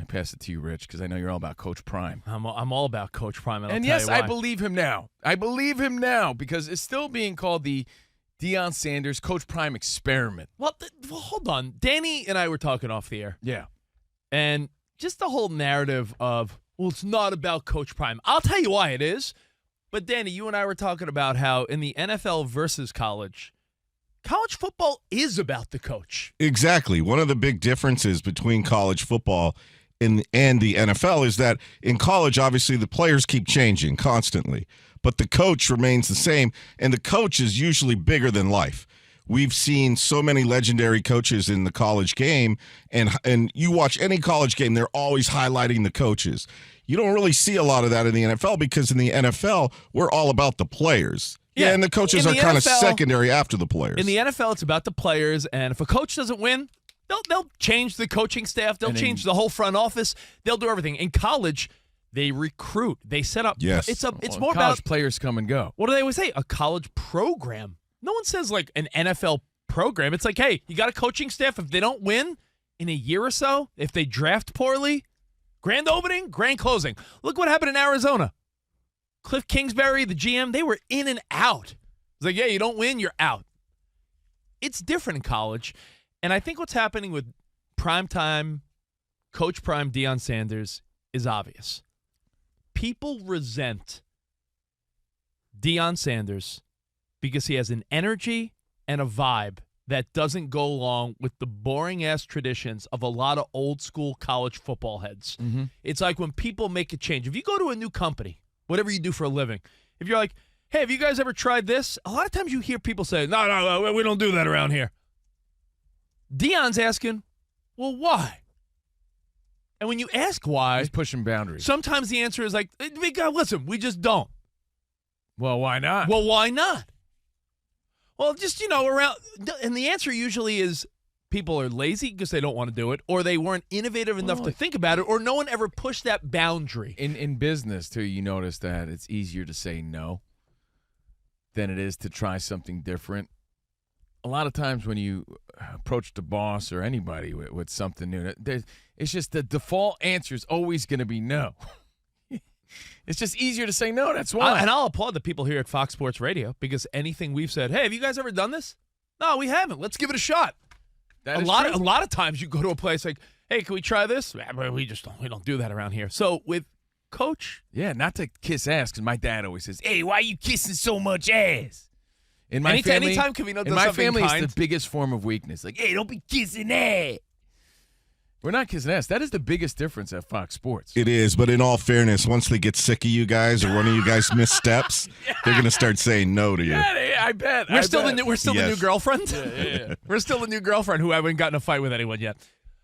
pass it to you, Rich, because I know you're all about Coach Prime. I'm all about Coach Prime. And yes, I believe him now. I believe him now because it's still being called the Deion Sanders Coach Prime experiment. Well, hold on. Danny and I were talking off the air. Yeah. And just the whole narrative of, well, it's not about Coach Prime. I'll tell you why it is. But, Danny, you and I were talking about how in the NFL versus college football is about the coach. Exactly. One of the big differences between college football and the NFL is that in college, obviously, the players keep changing constantly, but the coach remains the same, and the coach is usually bigger than life. We've seen so many legendary coaches in the college game, and you watch any college game, they're always highlighting the coaches. You don't really see a lot of that in the NFL because in the NFL, we're all about the players. Yeah, and the coaches are kind of secondary after the players. In the NFL, it's about the players, and if a coach doesn't win, they'll change the coaching staff. They'll change the whole front office. They'll do everything. In college, they recruit. They set up. Yes. It's more college about players come and go. What do they always say? A college program. No one says like an NFL program. It's like, hey, you got a coaching staff. If they don't win in a year or so, if they draft poorly, grand opening, grand closing. Look what happened in Arizona. Cliff Kingsbury, the GM, they were in and out. It's like, yeah, you don't win, you're out. It's different in college. And I think what's happening with primetime, Coach Prime, Deion Sanders is obvious. People resent Deion Sanders because he has an energy and a vibe that doesn't go along with the boring-ass traditions of a lot of old-school college football heads. Mm-hmm. It's like when people make a change. If you go to a new company, whatever you do for a living, if you're like, hey, have you guys ever tried this? A lot of times you hear people say, no, we don't do that around here. Deion's asking, well, why? And when you ask why, he's pushing boundaries. Sometimes the answer is like, listen, we just don't. Well, why not? Well, why not? Well, just, around. And the answer usually is people are lazy because they don't want to do it, or they weren't innovative enough to think about it, or no one ever pushed that boundary. In business, too, you notice that it's easier to say no than it is to try something different. A lot of times when you approach the boss or anybody with something new, it's just the default answer is always going to be no. It's just easier to say no. That's why. And I'll applaud the people here at Fox Sports Radio because anything we've said, hey, have you guys ever done this? No, we haven't. Let's give it a shot. A lot of times you go to a place like, hey, can we try this? We don't do that around here. So with Coach, not to kiss ass because my dad always says, hey, why are you kissing so much ass? In my family, anytime Covino does in my something family, kind, it's the biggest form of weakness. Like, hey, don't be kissing ass. We're not kissing ass. That is the biggest difference at Fox Sports. It is, but in all fairness, once they get sick of you guys or one of you guys missteps, they're going to start saying no to you. Yeah, I bet. We're still the new girlfriend? Yeah. We're still the new girlfriend who haven't gotten in a fight with anyone yet.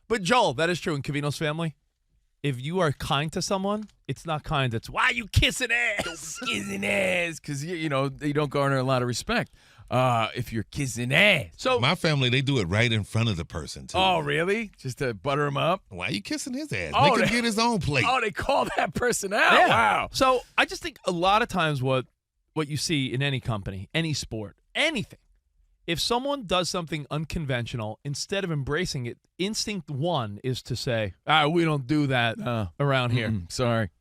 But, Joel, that is true in Covino's family. If you are kind to someone, it's not kind. It's, why are you kissing ass? Kissing ass. Because, you don't garner a lot of respect. If you're kissing ass. So my family, they do it right in front of the person, too. Oh, really? Just to butter him up? Why are you kissing his ass? Make him get his own plate. Oh, they call that person out? Yeah. Wow. So I just think a lot of times what you see in any company, any sport, anything, if someone does something unconventional, instead of embracing it, instinct one is to say, we don't do that around here. Sorry.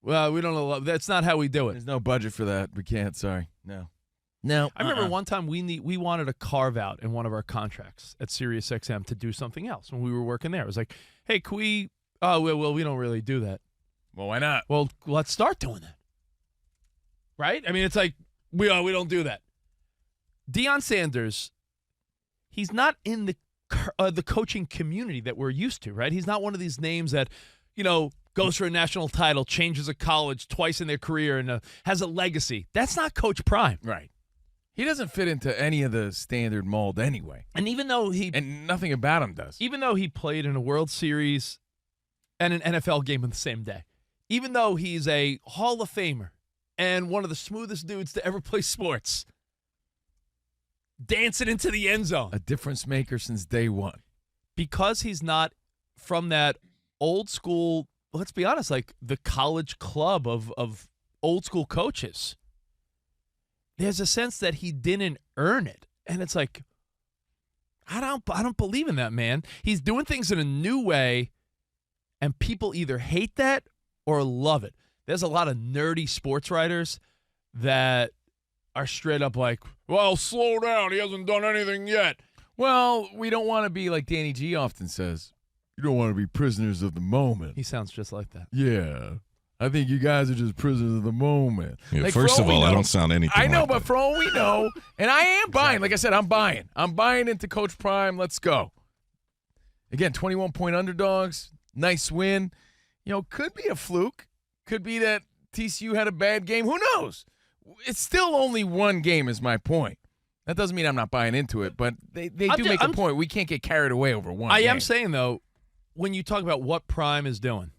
Well, we don't know. That's not how we do it. There's no budget for that. We can't. Sorry. No. I remember one time we wanted a carve out in one of our contracts at SiriusXM to do something else when we were working there. It was like, hey, can we? Oh, well, we don't really do that. Well, why not? Well, let's start doing that. Right? I mean, it's like we don't do that. Deion Sanders, he's not in the coaching community that we're used to, right? He's not one of these names that, goes for a national title, changes a college twice in their career, and has a legacy. That's not Coach Prime. Right. He doesn't fit into any of the standard mold anyway. And even though and nothing about him does. Even though he played in a World Series and an NFL game on the same day, even though he's a Hall of Famer and one of the smoothest dudes to ever play sports, dancing into the end zone. A difference maker since day one. Because he's not from that old school, let's be honest, like the college club of old school coaches. There's a sense that he didn't earn it. And it's like, I don't believe in that, man. He's doing things in a new way, And people either hate that or love it. There's a lot of nerdy sports writers that are straight up like, well, slow down. He hasn't done anything yet. Well, we don't want to be like Danny G often says. You don't want to be prisoners of the moment. He sounds just like that. Yeah. I think you guys are just prisoners of the moment. Yeah, Like, first for of we all, I know- don't sound anything I know, like but that. for all we know, and I am buying. Like I said, I'm buying. I'm buying into Coach Prime. Let's go. Again, 21-point underdogs. Nice win. Could be a fluke. Could be that TCU had a bad game. Who knows? It's still only one game is my point. That doesn't mean I'm not buying into it, but they do make a point. We can't get carried away over one game. I am saying, though, when you talk about what Prime is doing,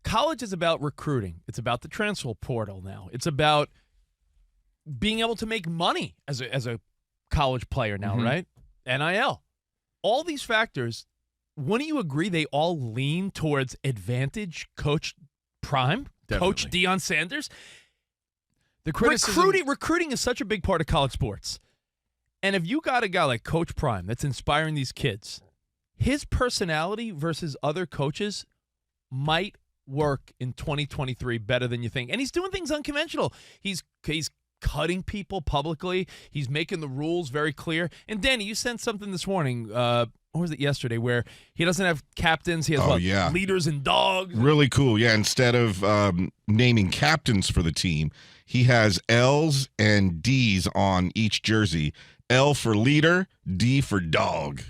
college is about recruiting. It's about the transfer portal now. It's about being able to make money as a college player now, right? NIL. All these factors, wouldn't you agree they all lean towards advantage Coach Prime, Coach Definitely. Deion Sanders? The criticism, Recruiting is such a big part of college sports. And if you got a guy like Coach Prime that's inspiring these kids, his personality versus other coaches might work in 2023 better than you think. And he's doing things unconventional. He's cutting people publicly. He's making the rules very clear. And Danny, you sent something this morning, or was it yesterday, where he doesn't have captains. He has leaders and dogs. Really cool. Yeah, instead of naming captains for the team, he has L's and D's on each jersey. L for leader, D for dog.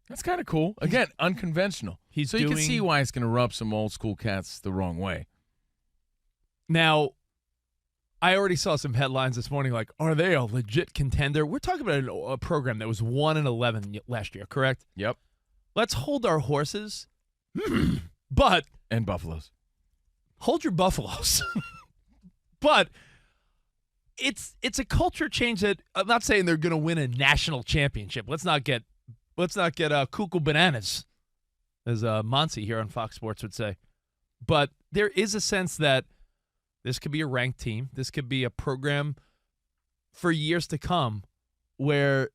That's kind of cool. Again, unconventional. You can see why it's going to rub some old school cats the wrong way. Now, I already saw some headlines this morning like, are they a legit contender? We're talking about a program that was 1-11 last year, correct? Yep. Let's hold our horses, but And Buffaloes. hold your buffaloes. But it's a culture change that I'm not saying they're going to win a national championship. Let's not get cuckoo bananas, as Monty here on Fox Sports would say. But there is a sense that this could be a ranked team. This could be a program for years to come where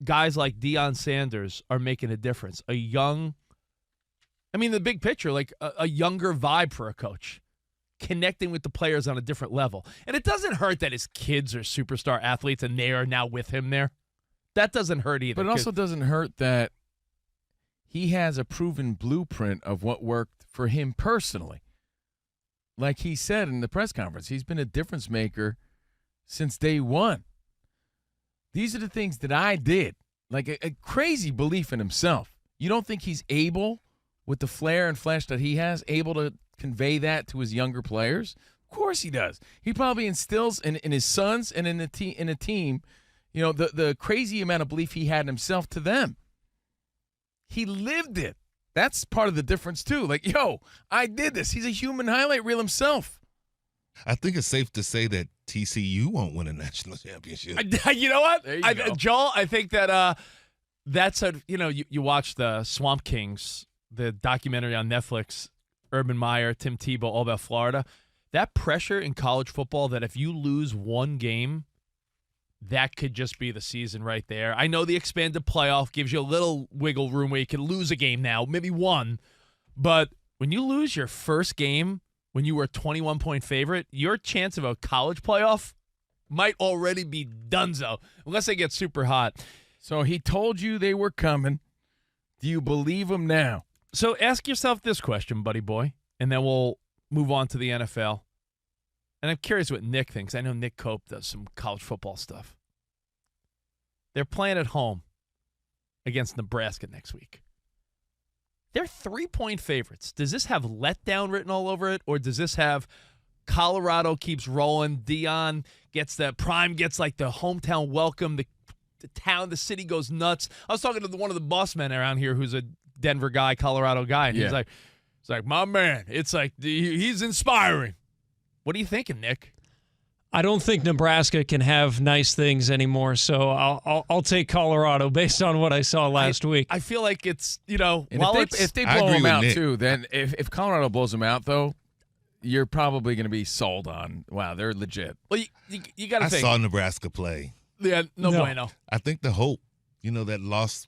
guys like Deion Sanders are making a difference. The big picture, like a younger vibe for a coach, connecting with the players on a different level. And it doesn't hurt that his kids are superstar athletes and they are now with him there. That doesn't hurt either. But it also doesn't hurt that he has a proven blueprint of what worked for him personally. Like he said in the press conference, he's been a difference maker since day one. These are the things that I did. Like a crazy belief in himself. You don't think he's able, with the flair and flash that he has, able to convey that to his younger players? Of course he does. He probably instills in his sons and in a team, the crazy amount of belief he had in himself to them. He lived it. That's part of the difference, too. Like, I did this. He's a human highlight reel himself. I think it's safe to say that TCU won't win a national championship. You know what? There you go. Joel, I think that that's you watch the Swamp Kings, the documentary on Netflix, Urban Meyer, Tim Tebow, all about Florida. That pressure in college football that if you lose one game, that could just be the season right there. I know the expanded playoff gives you a little wiggle room where you can lose a game now, maybe one. But when you lose your first game when you were a 21-point favorite, your chance of a college playoff might already be donezo, unless they get super hot. So he told you they were coming. Do you believe him now? So ask yourself this question, buddy boy, and then we'll move on to the NFL. And I'm curious what Nick thinks. I know Nick Cope does some college football stuff. They're playing at home against Nebraska next week. They're 3-point favorites. Does this have letdown written all over it, or does this have Colorado keeps rolling, Deion gets the Prime gets like the hometown welcome, the the city goes nuts? I was talking to one of the boss men around here who's a Denver guy, Colorado guy, and he's like, my man, it's like he's inspiring. What are you thinking, Nick? I don't think Nebraska can have nice things anymore, so I'll take Colorado based on what I saw last week. I feel like it's, And if they blow them out, too, then if Colorado blows them out, though, you're probably going to be sold on, wow, they're legit. Well, you got to think. I saw Nebraska play. Yeah, no bueno. I think the hope, that loss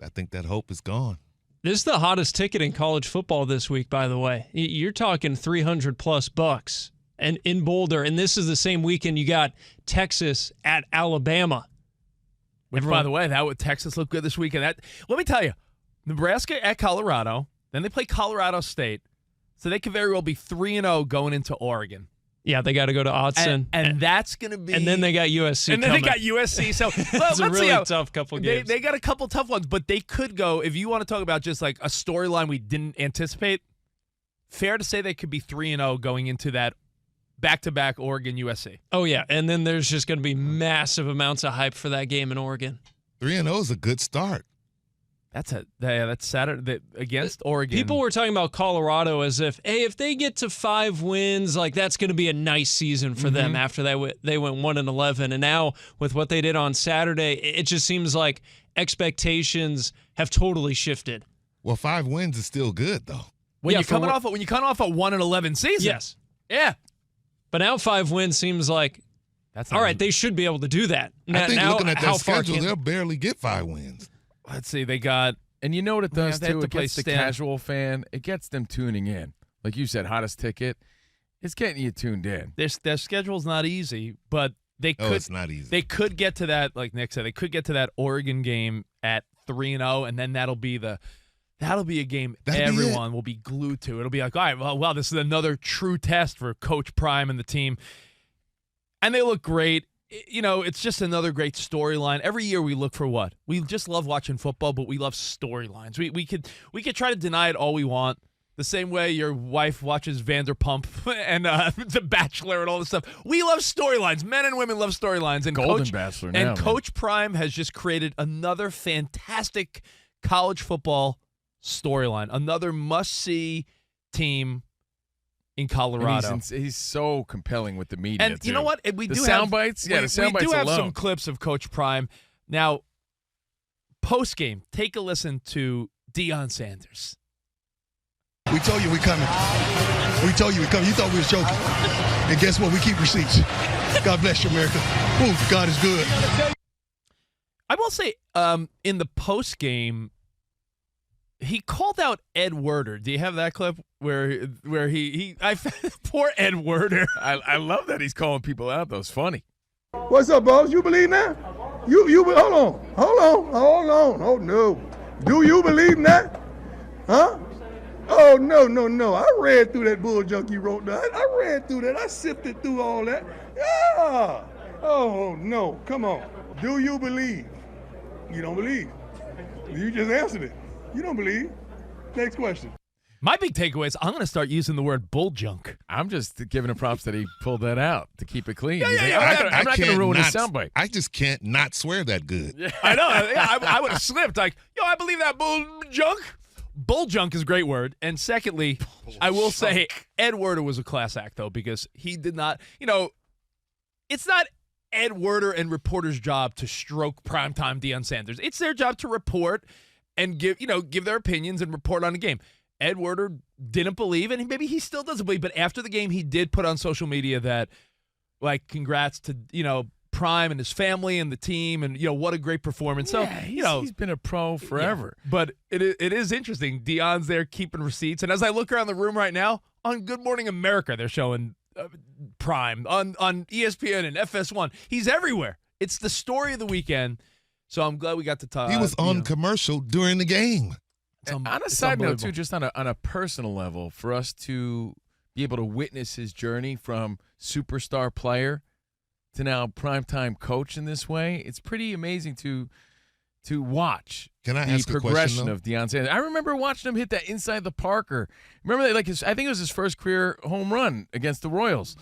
I think that hope is gone. This is the hottest ticket in college football this week, by the way. You're talking $300+ and in Boulder, and this is the same weekend you got Texas at Alabama. Which, by the way, that would Texas look good this weekend. Let me tell you, Nebraska at Colorado, then they play Colorado State, so they could very well be 3-0 going into Oregon. Yeah, they got to go to Autzen. And that's going to be... And then they got USC And then they got USC. So it's a really tough couple games. They got a couple tough ones, but they could go, if you want to talk about just like a storyline we didn't anticipate, fair to say they could be 3-0 going into that back-to-back Oregon USC. Oh, yeah. And then there's just going to be massive amounts of hype for that game in Oregon. 3-0 is a good start. That's Saturday against Oregon. People were talking about Colorado as if, hey, if they get to 5 wins, like that's going to be a nice season for them after they went 1-11. And now with what they did on Saturday, it just seems like expectations have totally shifted. Well, 5 wins is still good though. When you're coming off a 1-11 season. Yes. Yeah. But now 5 wins seems like, all right, they should be able to do that. I think looking at how their far schedule, they'll barely get 5 wins. Let's see, they got... And you know what it does, they have too? to It play gets the casual fan. It gets them tuning in. Like you said, hottest ticket. It's getting you tuned in. Their schedule's not easy, but they could... Oh, it's not easy. They could get to that, like Nick said, they could get to that Oregon game at 3-0, and then that'll be a game everyone will be glued to. It'll be like, all right, well, this is another true test for Coach Prime and the team. And they look great. You know, it's just another great storyline. Every year we look for what? We just love watching football, but we love storylines. We could try to deny it all we want. The same way your wife watches Vanderpump and The Bachelor and all this stuff. We love storylines. Men and women love storylines. And Golden Bachelor now. And Coach Prime has just created another fantastic college football storyline. Another must-see team in Colorado. He's so compelling with the media. And you know what? We do have soundbites. Yeah, the soundbites we do have alone. some clips of Coach Prime. Now, post game, take a listen to Deion Sanders. We told you we coming. We told you we coming. You thought we was joking. And guess what? We keep receipts. God bless you, America. Ooh, God is good. I will say, in the post game, he called out Ed Werder. Do you have that clip where he poor Ed Werder. I love that he's calling people out, though. It's funny. What's up, boss? You believe that? You hold on. Oh no. Do you believe that? Huh? Oh no. I read through that bull junk you wrote down. I read through that. I sifted through all that. Yeah. Oh no. Come on. Do you believe? You don't believe. You just answered it. You don't believe. Next question. My big takeaway is I'm going to start using the word bull junk. I'm just giving him props that he pulled that out to keep it clean. Yeah. I'm not going to ruin his soundbite. I just can't not swear that good. Yeah. I know. I would have slipped. Like, I believe that bull junk. Bull junk is a great word. And secondly, I will say Ed Werder was a class act, though, because he did not, it's not Ed Werder and reporters' job to stroke primetime Deion Sanders. It's their job to report and give their opinions and report on the game. Ed Werder didn't believe, and maybe he still doesn't believe, but after the game, he did put on social media that, like, congrats to, Prime and his family and the team, and, what a great performance. Yeah, so, he's been a pro forever. Yeah, but it is interesting. Deion's there keeping receipts, and as I look around the room right now, on Good Morning America, they're showing Prime. On ESPN and FS1. He's everywhere. It's the story of the weekend, so I'm glad we got to talk. He was on commercial during the game. On a side note, too, just on a personal level, for us to be able to witness his journey from superstar player to now primetime coach in this way, it's pretty amazing to watch. Can I the ask a progression question, of Deion Sanders? I remember watching him hit that inside the Parker. Remember that, I think it was his first career home run against the Royals.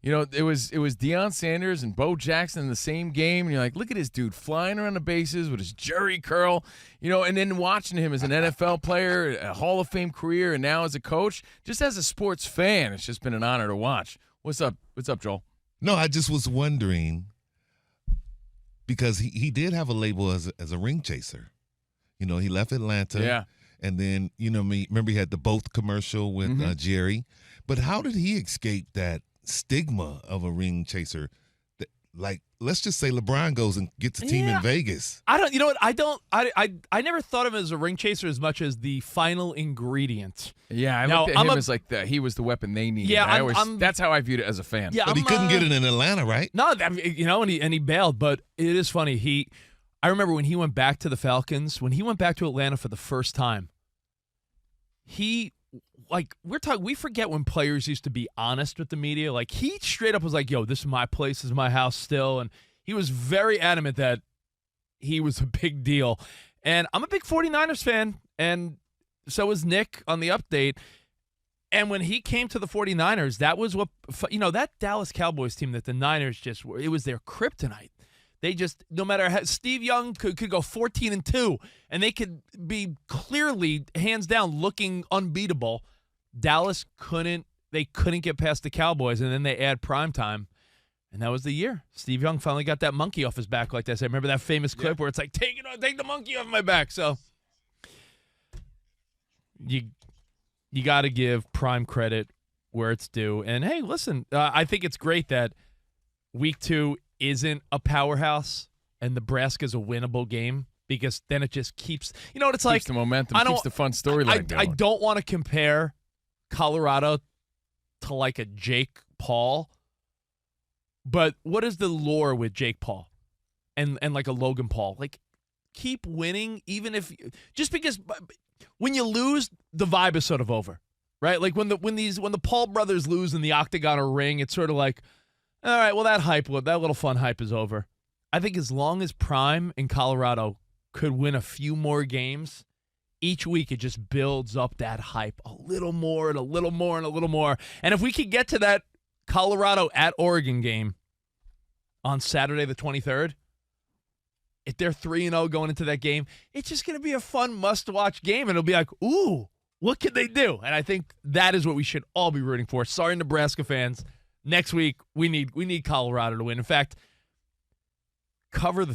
It was Deion Sanders and Bo Jackson in the same game, and you're like, look at this dude flying around the bases with his jerry curl, and then watching him as an NFL player, a Hall of Fame career, and now as a coach, just as a sports fan, it's just been an honor to watch. What's up, Joel? No, I just was wondering, because he did have a label as a ring chaser. He left Atlanta. Yeah. And then, remember he had the Both commercial with Jerry. But how did he escape that stigma of a ring chaser? like, let's just say LeBron goes and gets a team in Vegas. I don't. You know what? I never thought of him as a ring chaser as much as the final ingredient. Yeah, I looked at him as like he was the weapon they needed. Yeah, that's how I viewed it as a fan. Yeah, But he couldn't get it in Atlanta, right? No, and he bailed. But it is funny. I remember when he went back to the Falcons, when he went back to Atlanta for the first time. We forget when players used to be honest with the media. Like, he straight up was like, yo, this is my place, this is my house still. And he was very adamant that he was a big deal. And I'm a big 49ers fan, and so is Nick on the update. And when he came to the 49ers, that was what, that Dallas Cowboys team that the Niners it was their kryptonite. They just, no matter how, Steve Young could go 14-2, and they could be clearly, hands down, looking unbeatable. Dallas couldn't get past the Cowboys, and then they add primetime, and that was the year. Steve Young finally got that monkey off his back, like they say. Remember that famous clip where it's like, take the monkey off my back. So you got to give Prime credit where it's due. And, hey, listen, I think it's great that Week 2 isn't a powerhouse and Nebraska's a winnable game, because then it just keeps, what it's like. Keeps the momentum, keeps the fun storyline going. I don't want to compare Colorado to like a Jake Paul, but what is the lure with Jake Paul and like a Logan Paul? Like, keep winning, even if just because when you lose, the vibe is sort of over, right? Like when the Paul brothers lose in the octagon or ring, it's sort of like, all right, well, that little fun hype is over. I think as long as Prime in Colorado could win a few more games, each week it just builds up that hype a little more and a little more and a little more. And if we could get to that Colorado at Oregon game on Saturday the 23rd, if they're 3-0 going into that game, it's just going to be a fun must-watch game. And it'll be like, ooh, what can they do? And I think that is what we should all be rooting for. Sorry, Nebraska fans. Next week, we need Colorado to win. In fact, cover the